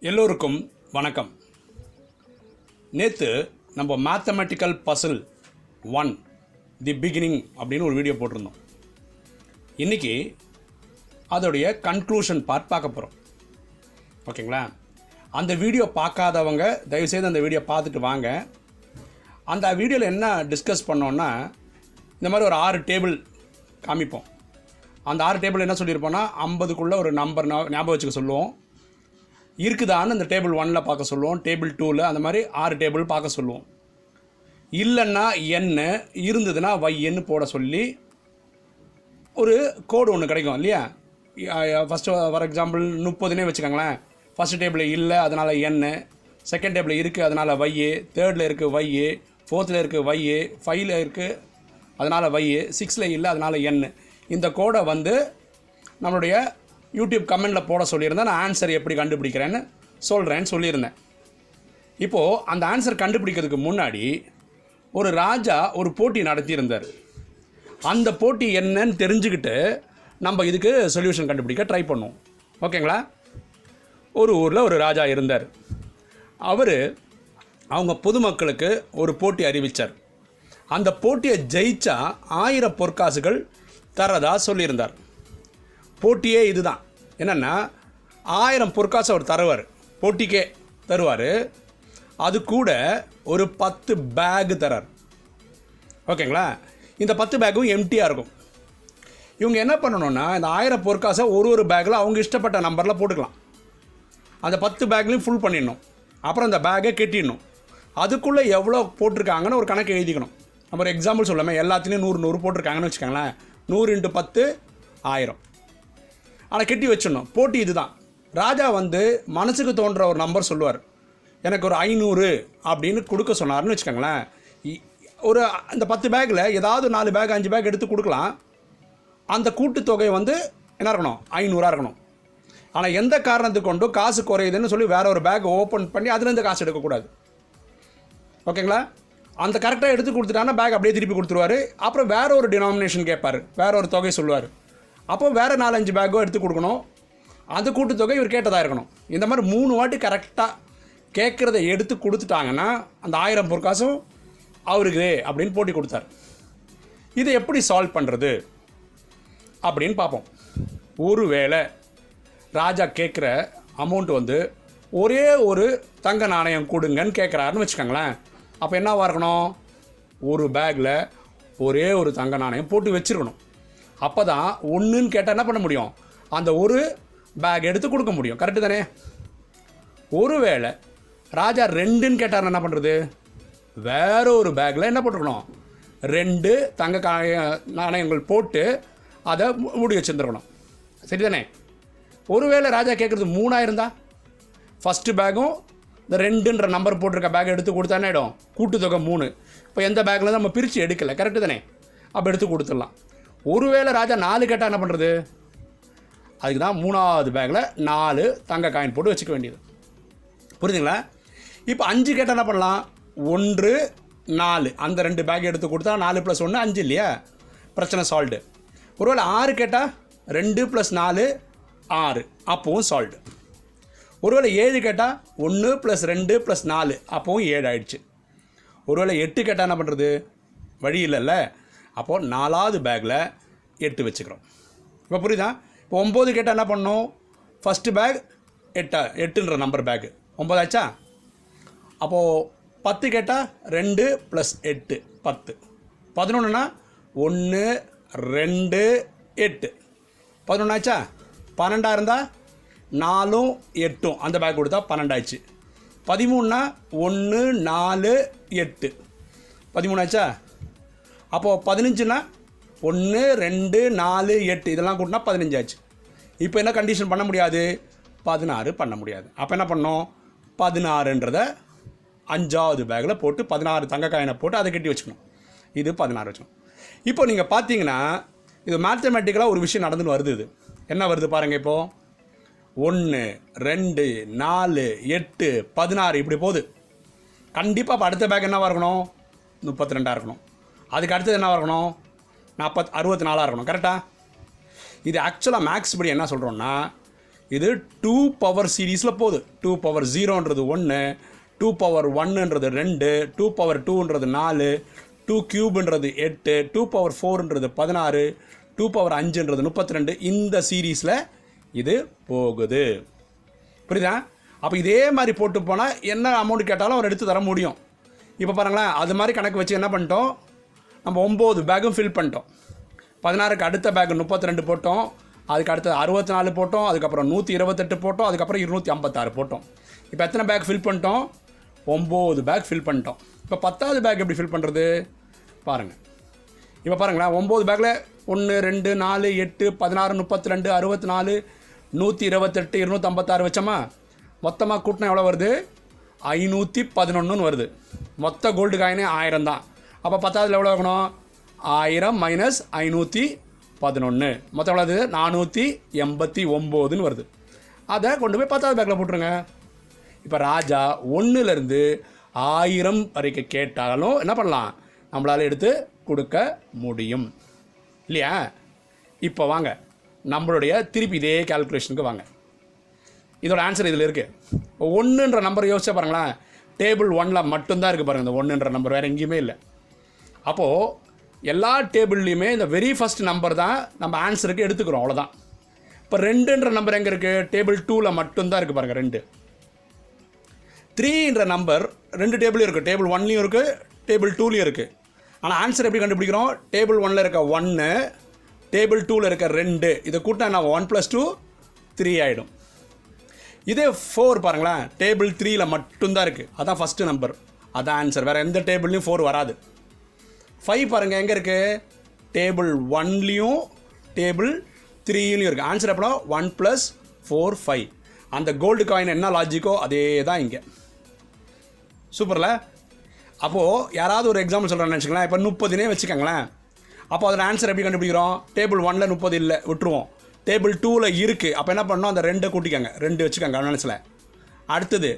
எல்லோருக்கும் வணக்கம். நேற்று நம்ம மேத்தமெட்டிக்கல் பசில் 1 தி பிகினிங் அப்படின்னு ஒரு வீடியோ போட்டிருந்தோம். இன்றைக்கி அதோடைய கன்க்ளூஷன் பார்ட் பார்க்க போகிறோம். ஓகேங்களா? அந்த வீடியோ பார்க்காதவங்க தயவுசெய்து அந்த வீடியோ பார்த்துட்டு வாங்க. அந்த வீடியோவில் என்ன டிஸ்கஸ் பண்ணோன்னா, இந்த மாதிரி ஒரு 6 டேபிள் காமிப்போம். அந்த 6 டேபிள் என்ன சொல்லியிருப்போன்னா, 50க்குள்ளே ஒரு நம்பர் ஞாபகம் வச்சுக்க சொல்லுவோம். இருக்குதான்னு அந்த டேபிள் 1ல் பார்க்க சொல்லுவோம், டேபிள் 2ல் அந்த மாதிரி 6 டேபிள் பார்க்க சொல்லுவோம். இல்லைன்னா என்ன, இருந்ததுன்னா வைன்னு போட சொல்லி ஒரு கோடு ஒன்று கிடைக்கும் இல்லையா? ஃபஸ்ட்டு ஃபார் எக்ஸாம்பிள் 30னே வச்சுக்கோங்களேன். ஃபஸ்ட்டு டேபிளில் இல்லை, அதனால் என்ன. செகண்ட் டேபிளில் இருக்குது, அதனால் வையே. தேர்டில் இருக்குது வையே. ஃபோர்த்தில் இருக்குது வையே. 5ல் இருக்குது, அதனால் வையே. 6ல் இல்லை, அதனால் என்ன. இந்த கோடை நம்மளுடைய யூடியூப் கமெண்டில் போட சொல்லியிருந்தேன். நான் ஆன்சர் எப்படி கண்டுபிடிக்கிறேன்னு சொல்கிறேன்னு சொல்லியிருந்தேன். இப்போது அந்த ஆன்சர் கண்டுபிடிக்கிறதுக்கு முன்னாடி ஒரு ராஜா ஒரு போட்டி நடத்தியிருந்தார். அந்த போட்டி என்னன்னு தெரிஞ்சுக்கிட்டு நம்ம இதுக்கு சொல்யூஷன் கண்டுபிடிக்க ட்ரை பண்ணுவோம். ஓகேங்களா? ஒரு ஊரில் ஒரு ராஜா இருந்தார். அவங்க பொதுமக்களுக்கு ஒரு போட்டி அறிவித்தார். அந்த போட்டியை ஜெயிச்சா 1000 பொற்காசுகள் தரதா சொல்லியிருந்தார். போட்டியே இதுதான். என்னென்னா 1000 பொற்காசு அவர் தருவார், போட்டிக்கே தருவார். அது கூட ஒரு 10 பேகு தரார். ஓகேங்களா? இந்த 10 பேக்கும் எம்டியாக இருக்கும். இவங்க என்ன பண்ணணுன்னா, இந்த 1000 பொற்காசை ஒரு பேக்கில் அவங்க இஷ்டப்பட்ட நம்பரில் போட்டுக்கலாம். அந்த 10 பேக்லையும் ஃபுல் பண்ணிடணும். அப்புறம் அந்த பேக்கை கெட்டிடணும். அதுக்குள்ளே எவ்வளோ போட்டிருக்காங்கன்னு ஒரு கணக்கு எழுதிக்கணும். நம்ம ஒரு எக்ஸாம்பிள் சொல்லாமல் எல்லாத்துலேயும் 100 போட்டிருக்காங்கன்னு வச்சுக்கோங்களேன். 100 × 10 1000. ஆனால் கெட்டி வச்சிடணும். போட்டி இதுதான். ராஜா மனசுக்கு தோன்ற ஒரு நம்பர் சொல்லுவார். எனக்கு ஒரு 500 அப்படின்னு கொடுக்க சொன்னார்னு வச்சுக்கோங்களேன். ஒரு அந்த 10 பேக்கில் ஏதாவது 4 பேக் 5 பேக் எடுத்து கொடுக்கலாம். அந்த கூட்டுத்தொகை என்ன இருக்கணும்? 500 இருக்கணும். ஆனால் எந்த காரணத்துக்கு கொண்டு காசு குறையுதுன்னு சொல்லி வேற ஒரு பேக் ஓப்பன் பண்ணி அதுலேருந்து காசு எடுக்கக்கூடாது. ஓகேங்களா? அந்த கரெக்டாக எடுத்து கொடுத்துட்டாங்கன்னா பேக் அப்படியே திருப்பி கொடுத்துருவார். அப்புறம் வேற ஒரு டினாமினேஷன் கேட்பார், வேற ஒரு தொகை சொல்லுவார். அப்போ வேறு 4-5 பேக்கோ எடுத்து கொடுக்கணும். அந்த கூட்டுத்தொகை இவர் கேட்டதாக இருக்கணும். இந்த மாதிரி 3 வாட்டி கரெக்டாக கேட்குறத எடுத்து கொடுத்துட்டாங்கன்னா அந்த 1000 பொற்காசும் அவருக்கு அப்படின்னு போட்டி கொடுத்தார். இதை எப்படி சால்வ் பண்ணுறது அப்படின்னு பார்ப்போம். ஒருவேளை ராஜா கேட்குற அமௌண்ட் ஒரே ஒரு தங்க நாணயம் கொடுங்கன்னு கேட்குறாருன்னு வச்சுக்கோங்களேன். அப்போ என்னவாக இருக்கணும்? ஒரு பேக்கில் ஒரே ஒரு தங்க நாணயம் போட்டு வச்சுருக்கணும். அப்போ தான் ஒன்றுன்னு கேட்டால் என்ன பண்ண முடியும்? அந்த ஒரு பேக் எடுத்து கொடுக்க முடியும். கரெக்டு தானே? ஒருவேளை ராஜா 2ன்னு கேட்டார், என்ன பண்ணுறது? வேற ஒரு பேக்கில் என்ன போட்டுருக்கணும்? 2 தங்க நாணயங்கள் போட்டு அதை மூடி வச்சுருந்துருக்கணும். சரி தானே? ஒருவேளை ராஜா கேட்குறது 3000 தான், ஃபஸ்ட்டு பேக்கும் இந்த 2ன்ற நம்பர் போட்டிருக்க பேக் எடுத்து கொடுத்தா என்ன ஆகிடும்? கூட்டுத்தொகை 3. இப்போ எந்த பேக்கில் நம்ம பிரித்து எடுக்கலை. கரெக்டு தானே? அப்போ எடுத்து கொடுத்துடலாம். ஒருவேளை ராஜா 4 கேட்டால் என்ன பண்ணுறது? அதுக்கு தான் 3வது பேக்கில் 4 தங்க காயின் போட்டு வச்சுக்க வேண்டியது. புரியுதுங்களா? இப்போ 5 கேட்டால் என்ன பண்ணலாம்? 1 4 அந்த 2 பேக் எடுத்து கொடுத்தா 4 + 1 5 இல்லையா? பிரச்சனை சால்வ்டு. ஒருவேளை 6 கேட்டால் 2 + 4 6, அப்போவும் சால்வ்டு. ஒருவேளை 7 கேட்டால் 1 + 2 + 4, அப்போவும் 7 ஆயிடுச்சு. ஒருவேளை 8 கேட்டால் என்ன பண்ணுறது? வழி இல்லைல்ல. அப்போது 4வது பேக்கில் 8 வச்சுக்கிறோம். இப்போ புரியுதா? இப்போ 9 கேட்டால் என்ன பண்ணணும்? ஃபஸ்ட்டு பேக் 8ன்ற நம்பர் பேக்கு 9 ஆச்சா? அப்போது 10 கேட்டால் 2 + 8 10. 11னா 1 2 8 11 ஆச்சா? 12 இருந்தால் 4 8 அந்த பேக் கொடுத்தா 12 ஆச்சு. 13னா 1 4 8 13 ஆச்சா? அப்போது 15னா 1 2 4 8 இதெல்லாம் கூட்டினா 15 ஆச்சு. இப்போ என்ன கண்டிஷன் பண்ண முடியாது? 16 பண்ண முடியாது. அப்போ என்ன பண்ணோம்? 16ன்றதை 5வது பேக்கில் போட்டு 16 தங்க காயினை போட்டு அதை கட்டி வச்சுக்கணும். இது 16 வச்சுக்கணும். இப்போ நீங்கள் பார்த்தீங்கன்னா இது மேத்தமெட்டிக்கலாக ஒரு விஷயம் நடந்துன்னு வருது. இது என்ன வருது பாருங்கள். இப்போது 1 2 4 8 16 இப்படி போகுது. கண்டிப்பாக இப்போ அடுத்த பேக் என்னவாக இருக்கணும்? 32 இருக்கணும். அதுக்கு அடுத்தது என்ன இருக்கணும்? 64 இருக்கணும். கரெக்டாக? இது ஆக்சுவலாக மேக்ஸ் படி என்ன சொல்கிறோன்னா, இது 2 பவர் சீரீஸில் போகுது. 2 பவர் 0ன்றது 1, 2 பவர் 1ன்றது 2, 2 பவர் 2ன்றது 4, 2 கியூப்ன்றது 8, 2 பவர் 4ன்றது 16, 2 பவர் 5ன்றது 32. இந்த சீரீஸில் இது போகுது. புரியுதா? அப்போ இதே மாதிரி போட்டு போனால் என்ன அமௌண்ட் கேட்டாலும் அவர் எடுத்து தர முடியும். இப்போ பாருங்களேன், அது மாதிரி கணக்கு வச்சு என்ன பண்ணிட்டோம், நம்ம 9 பேக்கும் ஃபில் பண்ணிட்டோம். 16க்கு அடுத்த பேக் 32 போட்டோம், அதுக்கு அடுத்தது 64 போட்டோம், அதுக்கப்புறம் 128 போட்டோம், அதுக்கப்புறம் 256 போட்டோம். இப்போ எத்தனை பேக் ஃபில் பண்ணிட்டோம்? 9 பேக் ஃபில் பண்ணிட்டோம். இப்போ 10வது பேக் எப்படி ஃபில் பண்ணுறது பாருங்கள். இப்போ பாருங்களேன், 9 பேக்கில் 1 2 4 8 16 32 64 128 256 வச்சோமா, மொத்தமாக கூட்டினா எவ்வளோ வருது? 511 வருது. மொத்த கோல்டு காயினே 1000 தான். அப்போ 10வதுல எவ்வளோ ஆகணும்? 1000 மைனஸ் 511, மொத்தம் எவ்வளோ வருது? 489 வருது. அதை கொண்டு போய் 10வது பேக்கில் போட்டுருங்க. இப்போ ராஜா 1லேருந்து 1000 வரைக்கும் கேட்டாலும் என்ன பண்ணலாம், நம்மளால் எடுத்து கொடுக்க முடியும் இல்லையா? இப்போ வாங்க நம்மளுடைய திருப்பி இதே கேல்குலேஷனுக்கு வாங்க. இதோட ஆன்சர் இதில் இருக்குது. 1ன்ற நம்பர் யோசிச்சா பாருங்களேன், டேபிள் 1ல் மட்டும்தான் இருக்குது பாருங்கள். இந்த 1ன்ற நம்பர் வேறு எங்கேயுமே இல்லை. அப்போது எல்லா டேபிள்லேயுமே இந்த வெரி ஃபஸ்ட் நம்பர் தான் நம்ம ஆன்சருக்கு எடுத்துக்கிறோம், அவ்வளோதான். இப்போ 2ன்ற நம்பர் எங்கே இருக்குது? டேபிள் 2ல் மட்டும்தான் இருக்குது பாருங்கள் 2. 3ன்ற நம்பர் 2 டேபிளும் இருக்குது, டேபிள் 1லேயும் இருக்குது, டேபிள் 2லேயும் இருக்குது. ஆனால் ஆன்சர் எப்படி கண்டுபிடிக்கிறோம்? டேபிள் 1ல் இருக்க 1, டேபிள் 2ல் இருக்க 2, இதை கூட்டினா நான் 1 + 2 3 ஆகிடும். இதே 4 பாருங்களேன், டேபிள் 3ல் மட்டும்தான் இருக்குது, அதான் ஃபஸ்ட்டு நம்பர், அதான் ஆன்சர். வேறு எந்த டேபிள்லையும் 4 வராது. 5 பாருங்கள் எங்கே இருக்குது? டேபிள் 1லேயும் டேபிள் 3லையும் இருக்குது. ஆன்சர் எப்போ? 1 + 4 5. அந்த கோல்டு காயின் என்ன லாஜிக்கோ அதே தான் இங்கே. சூப்பரில். அப்போது யாராவது ஒரு எக்ஸாம்பிள் சொல்கிறேன்னு வச்சுக்கலாம். இப்போ 30னே வச்சுக்கோங்களேன். அப்போ அதோட ஆன்சர் எப்படி கண்டுபிடிக்கிறோம்? டேபிள் 1ல் 30 இல்லை, விட்டுருவோம். டேபிள் 2ல் இருக்குது, அப்போ என்ன பண்ணோம்? அந்த 2 கூட்டிக்கங்க, 2 வச்சுக்கோங்க அனாலிஸில். அடுத்தது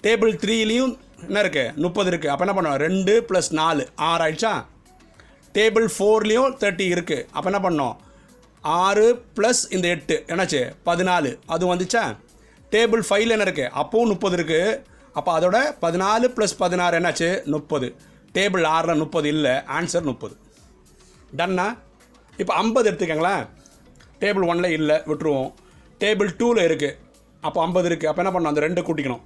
டேபிள் 3லேயும் என்ன இருக்குது? 30 இருக்குது, அப்போ என்ன பண்ணுவோம்? 2 + 4 6 ஆயிடுச்சா? டேபிள் 4லேயும் 30 இருக்குது, அப்போ என்ன பண்ணோம்? 6 + இந்த 8 என்னாச்சு? 14, அது வந்துச்சா? டேபிள் 5ல் என்ன இருக்குது? அப்போவும் 30 இருக்குது, அப்போ அதோட 14 + 16 என்னாச்சு? 30. டேபிள் 6ல் 30 இல்லை, ஆன்சர் 30. டன்னா? இப்போ 50 எடுத்துக்கங்களேன். டேபிள் 1ல் இல்லை, விட்டுருவோம். டேபிள் 2ல் இருக்குது, அப்போ 50 இருக்குது, அப்போ என்ன பண்ணோம்? அந்த 2 கூட்டிக்கணும்.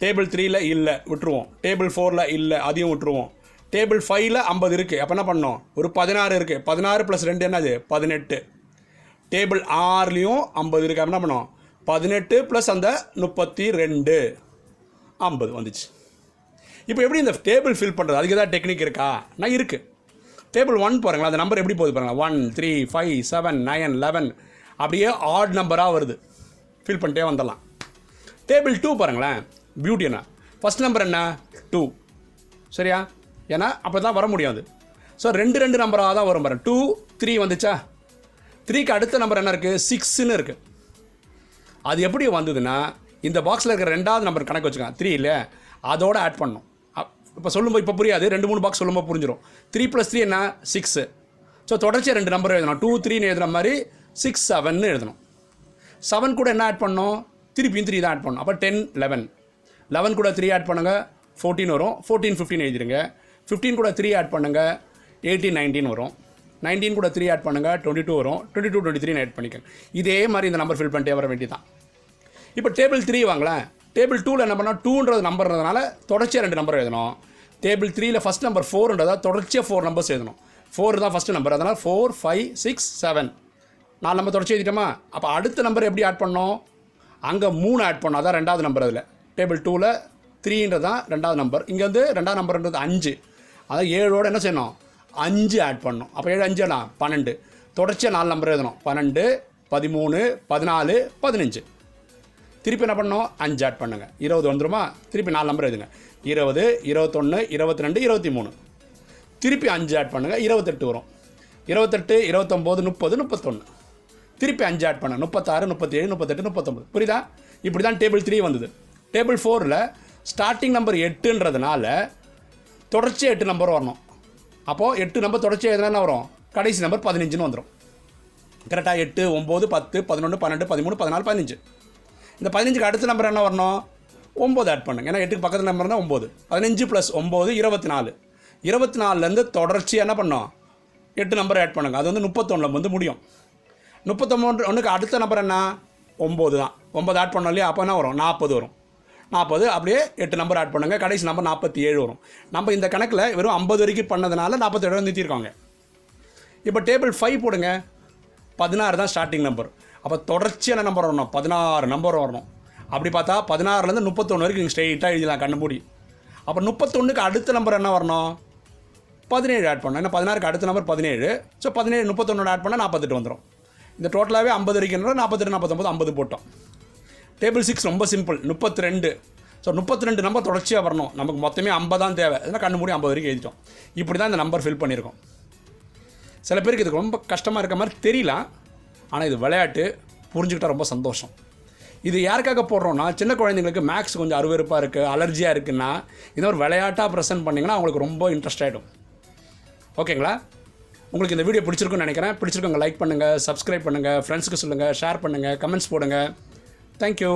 டேபிள் 3ல் இல்லை, விட்டுருவோம். டேபிள் 4ல் இல்லை, அதையும் விட்டுருவோம். டேபிள் 5ல் 50 இருக்குது, அப்போ என்ன பண்ணோம்? ஒரு 16 இருக்குது, 16 + 2 என்னது? 18. டேபிள் 6லேயும் 50 இருக்குது, அப்போ என்ன பண்ணோம்? 18 + அந்த 32 50 வந்துச்சு. இப்போ எப்படி இந்த டேபிள் ஃபில் பண்ணுறது? அதுக்கு ஏதாவது டெக்னிக் இருக்கா? நான் இருக்குது. டேபிள் 1 பாருங்களா, அந்த நம்பர் எப்படி போகுது பாருங்கள். 1 3 5 7 9 11 அப்படியே ஆட் நம்பராக வருது. ஃபில் பண்ணிட்டே வந்துடலாம். டேபிள் 2 பாருங்களேன், பியூட்டி என்ன? ஃபஸ்ட் நம்பர் என்ன? 2, சரியா? ஏன்னா அப்போ தான் வர முடியாது. ஸோ 2 நம்பராக தான் வரும் பாருங்கள். 2 3 வந்துச்சா? 3க்கு அடுத்த நம்பர் என்ன இருக்குது? 6ன்னு இருக்குது. அது எப்படி வந்ததுன்னா, இந்த பாக்ஸில் இருக்கிற 2வது நம்பர் கணக்கு வச்சுக்கலாம். 3 இல்லை, அதோடு ஆட் பண்ணணும். இப்போ சொல்லும்போது இப்போ புரியாது, 2 3 பாக்ஸ் சொல்லும்போது புரிஞ்சிடும். 3 + 3 என்ன? 6. ஸோ தொடர்ச்சியாக 2 நம்பர் எழுதணும். 2 3ன்னு எழுதுகிற மாதிரி 6 7ன்னு எழுதணும். 7 கூட என்ன ஆட் பண்ணணும்? திருப்பியும் 3 தான் ஆட் பண்ணணும். அப்போ 10 11. 11 கூட 3 ஆட் பண்ணுங்கள், 14 வரும். 14 15 எழுதிடுங்க. 15 கூட 3 ஆட் பண்ணுங்கள், 18 19 வரும். 19 கூட 3 ஆட் பண்ணுங்கள், 22 வரும். 22 23 ஆட் பண்ணிக்கோங்க. இதே மாதிரி இந்த நம்பர் ஃபில் பண்ணிட்டே வர வேண்டியதான். இப்போ டேபிள் 3 வாங்களேன். டேபிள் 2ல் என்ன பண்ணால் 2ன்றது நம்பர்ன்றதுனால தொடர்ச்சியாக 2 நம்பர் எழுதணும். டேபிள் 3ல் ஃபஸ்ட் நம்பர் 4ன்றதால் தொடர்ச்சியாக 4 நம்பர்ஸ் எழுதணும். 4 தான் ஃபஸ்ட்டு நம்பர், அதனால் 4 5 6 7 4 நம்பர் தொடர்ச்சி எழுதிட்டோமா? அப்போ அடுத்த நம்பர் எப்படி ஆட் பண்ணோம்? அங்கே 3 ஆட் பண்ணோம், அதான் 2வது நம்பர். அதில் டேபிள் 2ல் 3ன்றது தான் 2வது நம்பர். இங்கே வந்து 2வது நம்பர்ன்றது 5, அதான் 7ஓடு என்ன செய்யணும்? 5 ஆட் பண்ணணும். அப்போ 7 5 12. தொடர்ச்சியாக 4 நம்பர் எழுதணும். 12 13 14 15. திருப்பி என்ன பண்ணோம்? 5 ஆட் பண்ணுங்கள், 20 வந்துருமா? திருப்பி 4 நம்பர் எழுதுங்க. 20 21 22 23. திருப்பி 5 ஆட் பண்ணுங்கள், 28 வரும். 28 29 30 31. திருப்பி 5 ஆட் பண்ணுங்கள், 36 37 38 39. புரியுதா? இப்படி தான் டேபிள் 3 வந்தது. டேபிள் 4ல் ஸ்டார்டிங் நம்பர் 8ன்றதுனால தொடர்ச்சியாக 8 நம்பர் வரணும். அப்போது 8 நம்பர் தொடர்ச்சியாக எதுனா வரும்? கடைசி நம்பர் 15ன்னு வந்துடும். கரெக்டாக 8 9 10 11 12 13 14 15. இந்த 15க்கு அடுத்த நம்பர் என்ன வரணும்? 9 ஆட் பண்ணுங்க. ஏன்னா 8க்கு பக்கத்து நம்பர் தான் 9. 15 + 9 24. 24லேருந்து தொடர்ச்சி என்ன பண்ணோம்? 8 நம்பர் ஆட் பண்ணுங்க. அது வந்து 31 வந்து முடியும். 31க்கு அடுத்த நம்பர் என்ன? 9 தான். 9 ஆட் பண்ணோம் இல்லையா? அப்போ என்ன வரும்? 40 வரும். 40 அப்படியே 8 நம்பர் ஆட் பண்ணுங்கள். கடைசி நம்பர் 47 வரும். நம்ம இந்த கணக்கில் வெறும் 50 வரைக்கும் பண்ணதுனால 47 நிறுத்தியிருக்காங்க. இப்போ டேபிள் 5 போடுங்க. 16 தான் ஸ்டார்டிங் நம்பர். அப்போ தொடர்ச்சியான நம்பர் வரணும். 16 நம்பர் வரணும். அப்படி பார்த்தா 16லேருந்து 31 வரைக்கும் நீங்கள் ஸ்ட்ரெயிட்டாக எழுதலாம் கண்ணு மூடி. அப்போ 31க்கு அடுத்த நம்பர் என்ன வரணும்? 17 ஆட் பண்ணணும். ஏன்னா 16க்கு அடுத்த நம்பர் 17. ஸோ 17 31 ஆட் பண்ணால் 48 வந்துடும். இந்த டோட்டலாகவே 50 வரைக்கும் 48 49 50 போட்டோம். டேபிள் 6 ரொம்ப சிம்பிள். 32. ஸோ 32 நம்பர் தொடர்ச்சியாக வரணும். நமக்கு மொத்தமே 50 தான் தேவை. அதனால் கண்ணு மூடி 50 வரைக்கும் எழுதிட்டோம். இப்படி தான் இந்த நம்பர் ஃபில் பண்ணியிருக்கோம். சில பேருக்கு இது ரொம்ப கஷ்டமாக இருக்க மாதிரி தெரியலாம். ஆனால் இது விளையாட்டு, புரிஞ்சுக்கிட்டால் ரொம்ப சந்தோஷம். இது யாருக்காக போடுறோன்னா, சின்ன குழந்தைங்களுக்கு மேக்ஸ் கொஞ்சம் அருவருப்பாக இருக்குது, அலர்ஜியாக இருக்குன்னா இந்த ஒரு விளையாட்டாக ப்ரெசென்ட் பண்ணிங்கன்னா அவங்களுக்கு ரொம்ப இன்ட்ரெஸ்ட் ஆகிடும். ஓகேங்களா? உங்களுக்கு இந்த வீடியோ பிடிச்சிருக்குன்னு நினைக்கிறேன். பிடிச்சிருக்கவங்க லைக் பண்ணுங்கள், சப்ஸ்கிரைப் பண்ணுங்கள், ஃப்ரெண்ட்ஸுக்கு சொல்லுங்கள், ஷேர் பண்ணுங்கள், கமெண்ட்ஸ் போடுங்க. தேங்க்யூ.